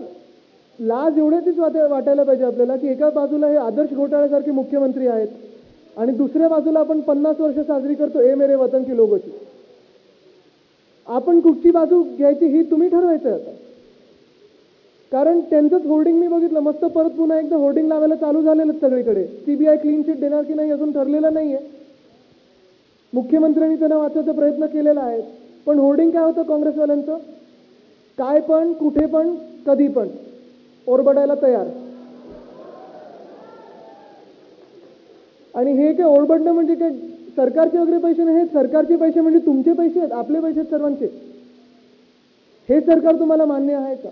लाज एवढ्याचीच वाटायला पाहिजे आपल्याला की एका बाजूला हे आदर्श घोटाळ्यासारखे मुख्यमंत्री आहेत आणि दुसऱ्या बाजूला आपण 50 वर्ष साजरी करतो ए मेरे वतन की लोगोची. आपण कुठची बाजू घ्यायची ही तुम्ही ठरवायचं आता. कारण त्यांचंच होर्डिंग मी बघितलं, मस्त परत पुन्हा एकदा होर्डिंग लावायला चालू झालेलं सगळीकडे. सीबीआय क्लीन चिट देणार की नाही अजून ठरलेलं नाहीये. मुख्यमंत्र्यांनी त्यांना वाचवायचा प्रयत्न केलेला आहे, पण होर्डिंग काय होतं काँग्रेसवाल्यांचं? काय पण, कुठे पण, कधी पण ओरबडायला तयार. आणि हे काय ओरबडणं म्हणजे काय सरकारचे वगैरे पैसे नाही, हे सरकारचे पैसे म्हणजे तुमचे पैसे आहेत, आपले पैसे आहेत सर्वांचे. हे सरकार तुम्हाला मान्य आहे का?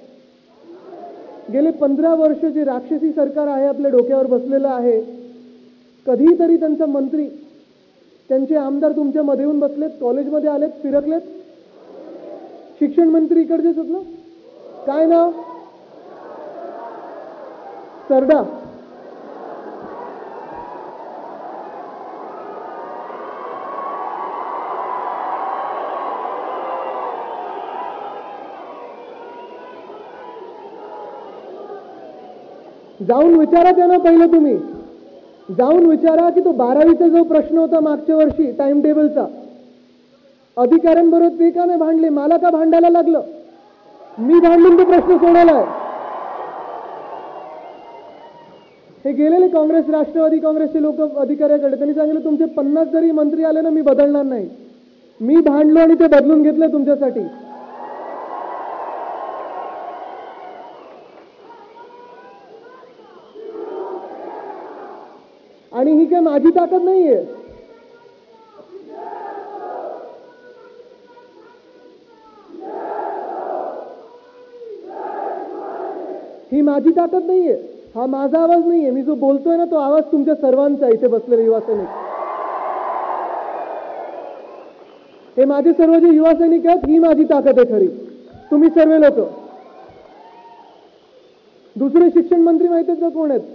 गेले 15 वर्ष जे राक्षसी सरकार आहे आपल्या डोक्यावर बसलेलं आहे, कधीतरी त्यांचा मंत्री, त्यांचे आमदार तुमच्या मध्ये येऊन बसलेत, कॉलेजमध्ये आलेत, फिरकलेत? शिक्षण मंत्री इकडचेच होत ना, काय नाव? सरडा. जाऊन विचारा त्यांना, पहिलं तुम्ही जाऊन विचारा की तो 12वीचा जो प्रश्न होता मागच्या वर्षी टाइम टेबलचा, अधिकाऱ्यांबरोबर ते का नाही भांडले? मला का भांडायला लागलं? मी भांडून तो प्रश्न सोडवलाय. हे गेलेले काँग्रेस, राष्ट्रवादी काँग्रेसचे लोक अधिकाऱ्याकडे, त्यांनी सांगितलं तुमचे 50 जरी मंत्री आले ना, मी बदलणार नाही. मी भांडलो आणि ते बदलून घेतलं तुमच्यासाठी. आणि ही काय माझी ताकद नाहीये. ही माझी ताकद नाहीये, हा माझा आवाज नाहीये. मी जो बोलतोय ना, तो आवाज तुमच्या सर्वांचा, इथे बसलेले युवा सैनिक, हे माझे सर्व जे युवा सैनिक आहेत, ही माझी ताकद आहे खरी. तुम्ही सर्व लोक. दुसरे शिक्षण मंत्री माहिती आहेत का कोण आहेत?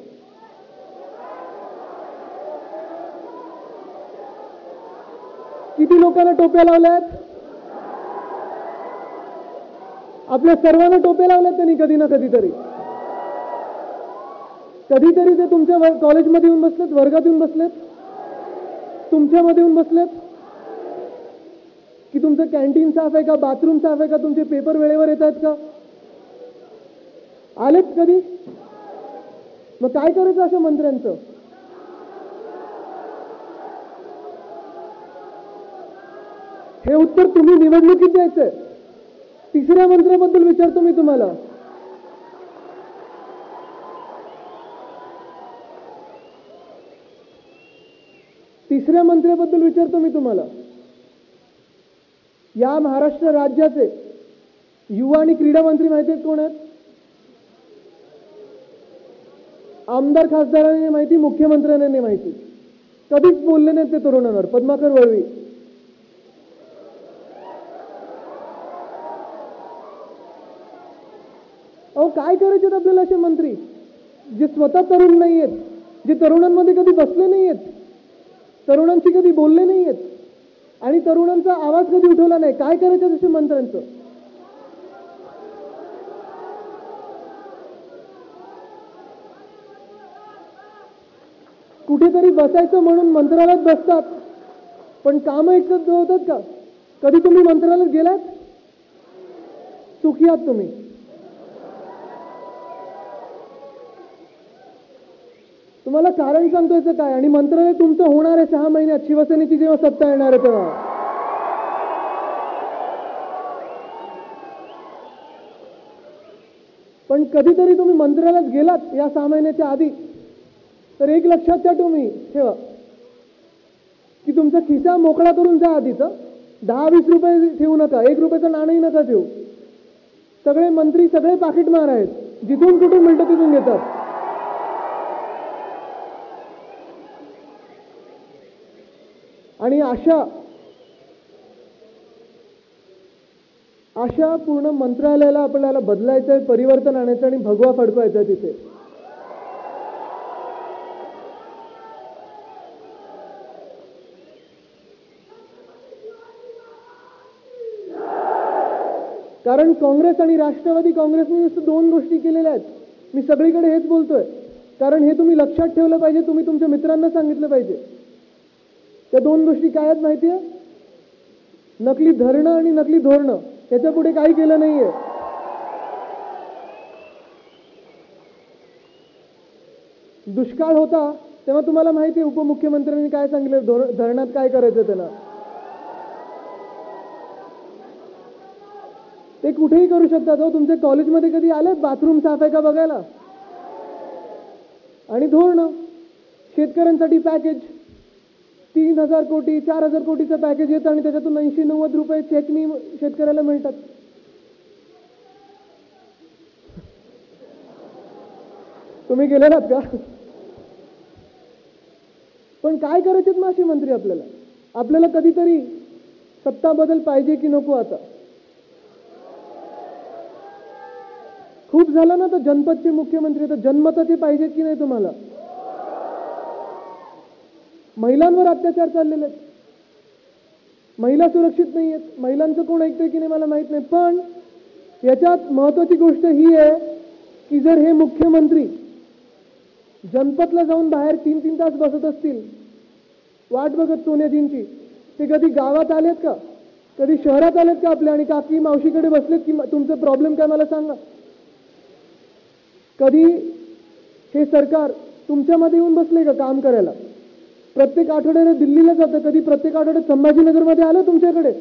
किती लोकांना टोप्या लावल्यात? आपल्या सर्वांना टोप्या लावल्यात त्यांनी कधी ना कधीतरी. कधीतरी ते तुमच्या कॉलेजमध्ये येऊन बसलेत, वर्गात येऊन बसलेत, तुमच्यामध्ये येऊन बसलेत की तुमचं कॅन्टीन साफ आहे का, बाथरूम साफ आहे का, तुमचे पेपर वेळेवर येत आहेत का? आलेत कधी? मग काय करायचं अशा मंत्र्यांचं? हे उत्तर तुम्ही निवडणुकीत द्यायचंय. तिसऱ्या मंत्र्याबद्दल विचारतो मी तुम्हाला. तिसऱ्या मंत्र्याबद्दल विचारतो मी तुम्हाला. या महाराष्ट्र राज्याचे युवा आणि क्रीडा मंत्री माहिती आहेत कोण आहेत? आमदार खासदारांनी नाही माहिती, मुख्यमंत्र्यांनी नाही माहिती. कधीच बोलले नाहीत ते तरुणांवर. पद्माकर वळवी. अहो काय करायचे आपल्याला असे मंत्री जे स्वतः तरुण नाही आहेत, जे तरुणांमध्ये कधी बसले नाही आहेत, तरुणांशी कधी बोलले नाही आहेत आणि तरुणांचा आवाज कधी उठवला नाही. काय करायचं असे मंत्र्यांचं? कुठेतरी बसायचं म्हणून मंत्रालयात बसतात, पण कामं एकच होतात का? कधी तुम्ही मंत्रालयात गेलात? सुखी आहात तुम्ही? तुम्हाला कारण सांगतो याचं काय. आणि मंत्रालय तुमचं होणार आहे 6 महिन्यात, शिवसेनेची जेव्हा सत्ता येणार आहे तेव्हा. पण कधीतरी तुम्ही मंत्रालयात गेलात या 6 महिन्याच्या आधी तर एक लक्षात ठेवा की तुमचा खिसा मोकळा करून जा. आधीच 10-20 रुपये ठेवू नका, 1 रुपयाचं नाणंही नका ठेवू. सगळे मंत्री सगळे पाकिटमार आहेत, जिथून कुठून मिळतं तिथून घेतात. आणि अशा पूर्ण मंत्रालयाला आपल्याला बदलायचं आहे, परिवर्तन आणायचं आणि भगवा फडकवायचा आहे तिथे. कारण काँग्रेस आणि राष्ट्रवादी काँग्रेसने नुसतं 2 गोष्टी केलेल्या आहेत. मी सगळीकडे हेच बोलतोय, कारण हे तुम्ही लक्षात ठेवलं पाहिजे, तुम्ही तुमच्या मित्रांना सांगितलं पाहिजे. त्या 2 गोष्टी काय आहेत माहिती आहे? नकली धरणं आणि नकली धोरणं. त्याच्या पुढे काही केलं नाहीये. दुष्काळ होता तेव्हा तुम्हाला माहिती आहे उपमुख्यमंत्र्यांनी काय सांगितलं, धरणात काय करायचं त्याला. ते कुठेही करू शकतात. हो, तुमच्या कॉलेजमध्ये कधी आले बाथरूम साफ आहे का बघायला? आणि धोरणं, शेतकऱ्यांसाठी पॅकेज 3,000 कोटी 4,000 कोटीचं पॅकेज येतं आणि त्याच्यातून 80-90 रुपये चेकनी शेतकऱ्याला मिळतात. तुम्ही गेलेलात का? पण काय करायचे माशी मंत्री आपल्याला कधीतरी सत्ता बदल पाहिजे की नको? आता खूप झालं ना. तर जनपदचे मुख्यमंत्री तर जन्मताचे पाहिजेत की नाही तुम्हाला? महिलांवर अत्याचार चाललेले आहेत, महिला सुरक्षित नाही आहेत. महिलांचं कोण ऐकतंय की नाही मला माहित नाही. पण याच्यात महत्वाची गोष्ट ही आहे की जर हे मुख्यमंत्री जनपदला जाऊन बाहेर 3-3 तास बसत असतील वाट बघत सोन्याजींची, ते कधी गावात आलेत का? कधी शहरात आलेत का आपल्या आणि काकी मावशीकडे बसलेत की तुमचा प्रॉब्लेम काय मला सांगा? कधी हे सरकार तुमच्यामध्ये येऊन बसले का काम करायला? प्रत्येक आठवड्याला दिल्लीला जातं, कधी प्रत्येक आठवड्यात संभाजीनगरमध्ये आलं तुमच्याकडे,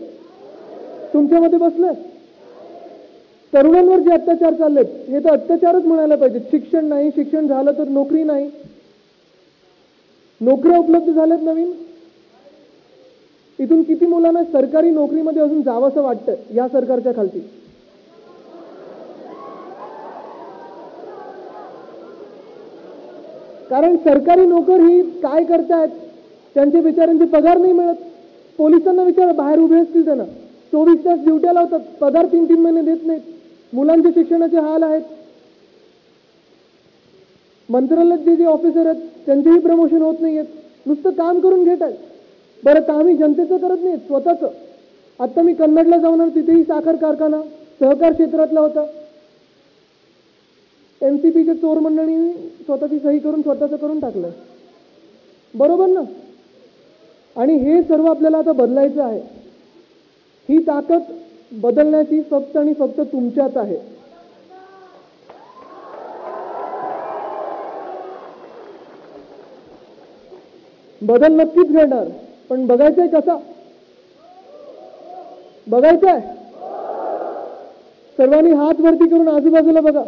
तुमच्यामध्ये बसलं? तरुणांवर जे अत्याचार चाललेत हे तर अत्याचारच म्हणायला पाहिजे. शिक्षण नाही, शिक्षण झालं तर नोकरी नाही, नोकऱ्या उपलब्ध झाल्यात नवीन. इथून किती मुलांना सरकारी नोकरीमध्ये अजून जावंसं वाटतं या सरकारच्या खालती? कारण सरकारी नोकर ही काय करतायत, त्यांचे बिचाऱ्यांचे पगार नाही मिळत. पोलिसांना विचारा, बाहेर उभे असतील त्यांना 24 तास ड्युट्या लावतात, पगार 3-3 महिने देत नाहीत. मुलांच्या शिक्षणाचे हाल आहेत. मंत्रालयात जे ऑफिसर आहेत त्यांचेही प्रमोशन होत नाहीयेत, नुसतं काम करून घेत आहेत. बरं, कामही जनतेचं करत नाहीत, स्वतःचं. आता मी कन्नडला जाऊन तिथेही साखर कारखाना सहकार क्षेत्रातला होता. NCPच्या चोर मंडळींनी स्वतःची सही करून स्वतःचं करून टाकलं. बरोबर ना? आणि हे सर्व आपल्याला आता बदलायचं आहे. ही ताकद बदलण्याची फक्त आणि फक्त तुमच्यात आहे. बदल नक्कीच घडणार, पण बघायचंय कसा? बघायचंय? सर्वांनी हात वरती करून आजूबाजूला बघा.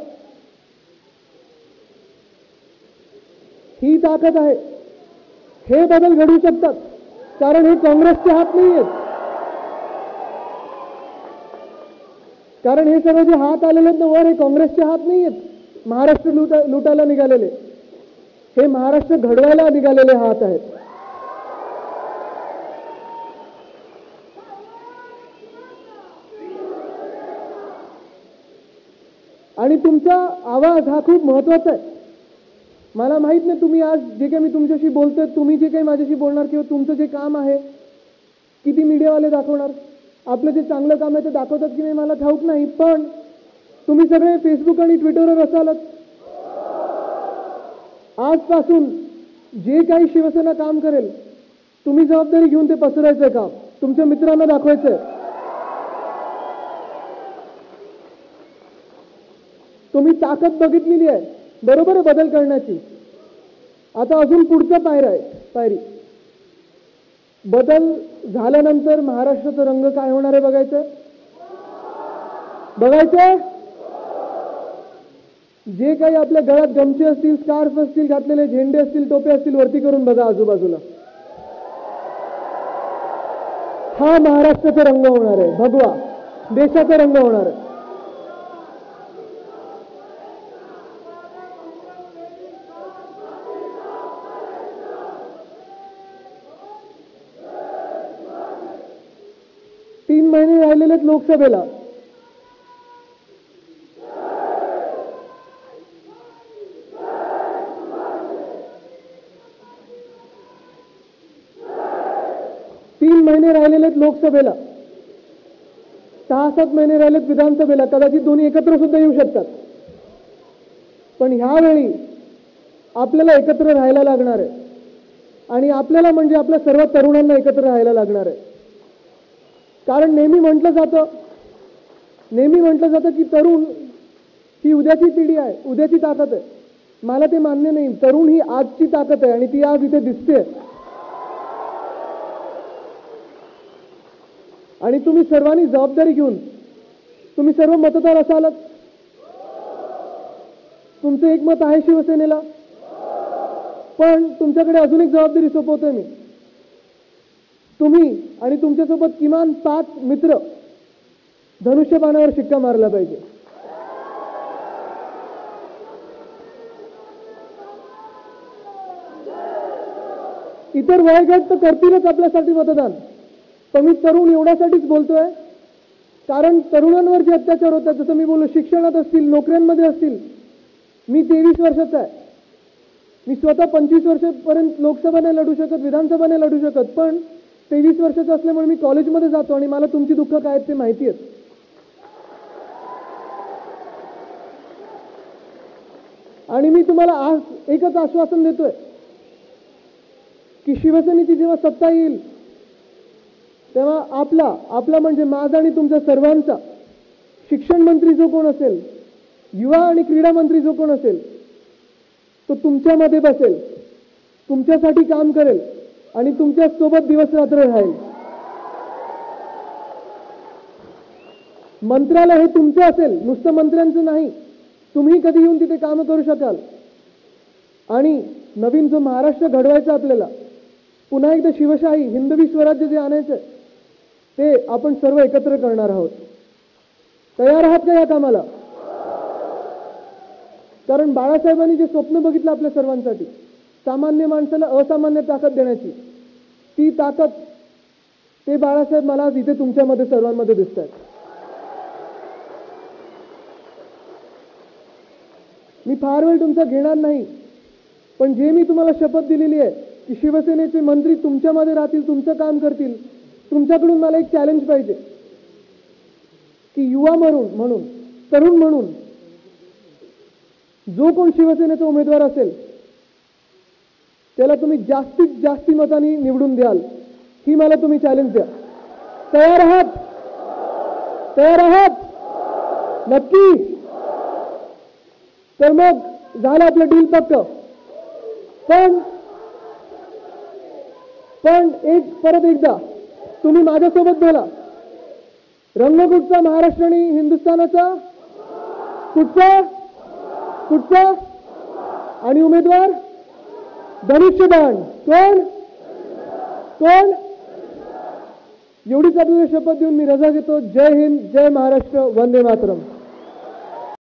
ही ताकद आहे. हे बदल घडू शकतात, कारण हे काँग्रेसचे हात नाही आहेत. कारण हे सगळे जे हात आलेले आहेत ना वर, हे काँग्रेसचे हात नाही आहेत. महाराष्ट्र लुटायला निघालेले, हे महाराष्ट्र घडवायला निघालेले हात आहेत. आणि तुमचा आवाज हा खूप महत्वाचा आहे. मला माहित नाही तुम्ही आज जे काही मी तुमच्याशी बोलतोय, तुम्ही जे काही माझ्याशी बोलणार किंवा तुमचं जे काम आहे किती मीडियावाले दाखवणार. आपलं जे चांगलं काम आहे ते दाखवतात की नाही मला ठाऊक नाही, पण तुम्ही सगळे फेसबुक आणि ट्विटरवर असालच. आजपासून जे काही शिवसेना काम करेल तुम्ही जबाबदारी घेऊन ते पसरवायचंय काम, तुमच्या मित्रांना दाखवायचंय. तुम्ही ताकद बघितलेली आहे, बरोबर आहे बदल करण्याची. आता अजून पुढचा पायरी. बदल झाल्यानंतर महाराष्ट्राचा रंग काय होणार आहे बघायचंय. जे काही आपल्या गळ्यात गमचे असतील, स्कार्फ असतील, घातलेले झेंडे असतील, टोपे असतील, वरती करून बघा आजूबाजूला. हा महाराष्ट्राचा रंग होणार आहे, भगवा देशाचा रंग होणार आहे. तीन महिने राहिलेले आहेत लोकसभेला. लोकसभेला 6-7 महिने राहिलेत विधानसभेला. कदाचित दोन्ही एकत्र सुद्धा येऊ शकतात, पण ह्यावेळी आपल्याला एकत्र राहायला लागणार आहे. आणि आपल्याला म्हणजे आपल्या सर्व तरुणांना एकत्र राहायला लागणार आहे. कारण नेहमी म्हटलं जातं की तरुण ही उद्याची पिढी आहे, उद्याची ताकद आहे. मला ते मान्य नाही. तरुण ही आजची ताकद आहे आणि ती आज इथे दिसते. आणि तुम्ही सर्वांनी जबाबदारी घेऊन, तुम्ही सर्व मतदार असालच. तुमचं एक मत आहे शिवसेनेला, पण तुमच्याकडे अजून एक जबाबदारी सोपवतोय मी. तुम्ही आणि तुमच्यासोबत किमान 5 मित्र धनुष्यबाणावर शिक्का मारला पाहिजे. इतर वयोगट तर करतीलच आपल्यासाठी मतदान, पण मी तरुण एवढ्यासाठीच बोलतोय कारण तरुणांवर जे अत्याचार होतात, जसं मी बोललो शिक्षणात असतील, नोकऱ्यांमध्ये असतील. मी 23 वर्षाचा आहे. मी स्वतः 25 वर्षापर्यंत लोकसभा नाही लढू शकत, विधानसभा नाही लढू शकत, पण 23 वर्षाचा असल्यामुळे मी कॉलेजमध्ये जातो आणि मला तुमची दुःख काय आहेत ते माहिती आहेत. आणि मी तुम्हाला आज एकच आश्वासन देतोय की शिवसेनेची जेव्हा सत्ता येईल तेव्हा आपला म्हणजे माझा आणि तुमच्या सर्वांचा शिक्षण मंत्री जो कोण असेल, युवा आणि क्रीडा मंत्री जो कोण असेल, तो तुमच्यामध्ये बसेल, तुमच्यासाठी काम करेल आणि तुमच्या सोबत दिवस रात्र राहील. मंत्रालय हे तुमचं असेल, नुसतं मंत्र्यांचं नाही. तुम्ही कधी येऊन तिथे कामं करू शकाल. आणि नवीन जो महाराष्ट्र घडवायचा आपल्याला, पुन्हा एकदा शिवशाही हिंदवी स्वराज्य जे आणायचं ते आपण सर्व एकत्र करणार आहोत. तयार आहात का या कामाला? कारण बाळासाहेबांनी जे स्वप्न बघितलं आपल्या सर्वांसाठी, सामान्य माणसाला असामान्य ताकद देण्याची, ती ताकद ते बाळासाहेब मला आज इथे तुमच्यामध्ये सर्वांमध्ये दिसत आहेत. मी फार वेळ तुमचा घेणार नाही, पण जे मी तुम्हाला शपथ दिलेली आहे की शिवसेनेचे मंत्री तुमच्यामध्ये राहतील, तुमचं काम करतील, तुमच्याकडून मला एक चॅलेंज पाहिजे की युवा म्हणून, तरुण म्हणून जो कोण शिवसेनेचा उमेदवार असेल त्याला तुम्ही जास्तीत जास्त मतांनी निवडून द्याल, ही मला तुम्ही चॅलेंज द्या. तयार आहात? तयार आहात? नक्की? तर मग झालं आपलं डील पक्क. पण पण परत एकदा तुम्ही माझ्यासोबत बोला. रंग कुठचा? महाराष्ट्र आणि हिंदुस्थानाचा कुठचा? कुठचा? आणि उमेदवार धनुष्यबाण कोण? कोण? एवढीच आपल्याला शपथ देऊन मी रजा घेतो. जय हिंद, जय महाराष्ट्र, वंदे मातरम.